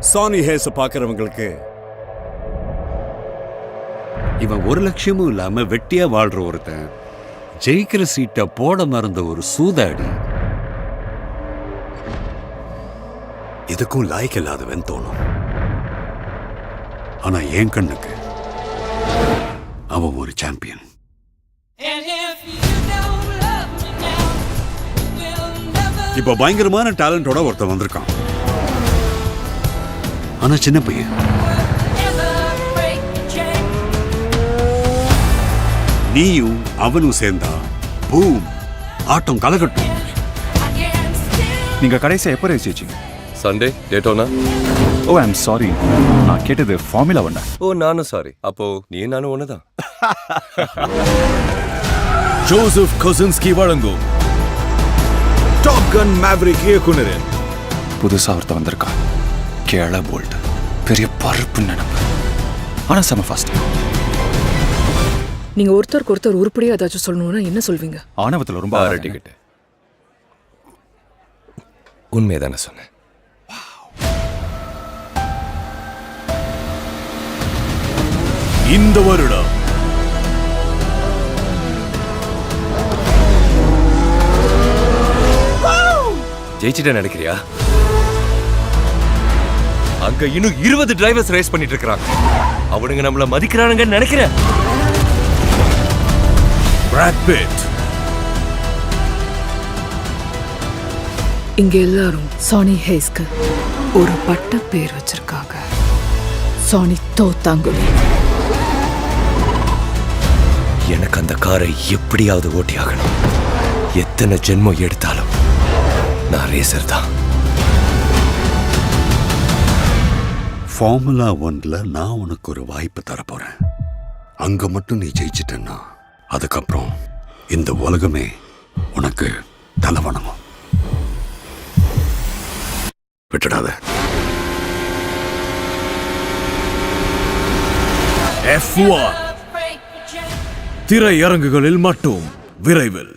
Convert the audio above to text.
சானி has பார்க்கறவங்களுக்கு இவன் ஒரு லட்சியமும் இல்லாம வெட்டியா வாழ்ற ஒருத்தன், ஜெயிக்கிற சீட்டை போட மறந்த ஒரு சூதாடி, இதுக்கும் லாய்க்கு இல்லாதவன் தோணும். ஆனா என் கண்ணுக்கு அவன் ஒரு சாம்பியன். இப்ப பயங்கரமான டேலண்டோட ஒருத்தன் வந்திருக்கான். ஆனா சின்ன பையன். நீயும் அவனும் சேர்ந்தா பூம், ஆட்டம் கலகட்டும். நீங்க கடைசியா எப்போ ரேஸ் ஜெயிச்சீங்க? Sunday Daytona? Oh I'm sorry, நான் கேட்டது ஃபார்முலா 1. ஓ நானும் சாரி. அப்போ நீ நானும் ஒண்ணுதான். ஜோசப் கொசின்ஸ்கி வழங்கும் டாப் கன் மேவரிக் இயக்குனரின் புதுசா ஒருத்த வந்திருக்கா, கேள போல்ட், பெரிய பருப்பு நினைப்பு, ஆனா செம ஃபாஸ்ட். நீங்க ஒருத்தருக்கு ஒருத்தர் உருப்படியா ஏதாச்சும் சொல்லணும்னா என்ன சொல்வீங்க? ஆணவத்துல ரொம்ப டிக்கெட் உண்மைதானே சொன்னேன். இந்த வருடம் ஜெயிச்சிட்ட நினைக்கிறியா? அங்க இன்னும் 20 டிரைவர்ஸ் ரேஸ் பண்ணிட்டு இருக்காங்க. அவனுங்க நம்மள மதிக்கிறானுங்கன்னு நினைக்கிறேன். Brad Pitt. இங்க எல்லாரும் சானி ஹேஸ்க்கு ஒரு பட்ட பேர் வச்சிருக்காங்க, சானி தோத்தாங்குழி. எனக்கு அந்த காரை எப்படியாவது ஓட்டி ஆகணும். எத்தனை ஜென்மம் எடுத்தாலும் நான் ரேசர் தான். ஃபார்முலா 1ல நான் உனக்கு ஒரு வாய்ப்பு தரப்போறேன். அங்க மட்டும் நீ ஜெயிச்சிட்டன்னா அதுக்கப்புறம் இந்த உலகமே உனக்கு தலை வணங்கும். விட்டுடாத. F1 திரையரங்குகளில் மட்டும் விரைவில்.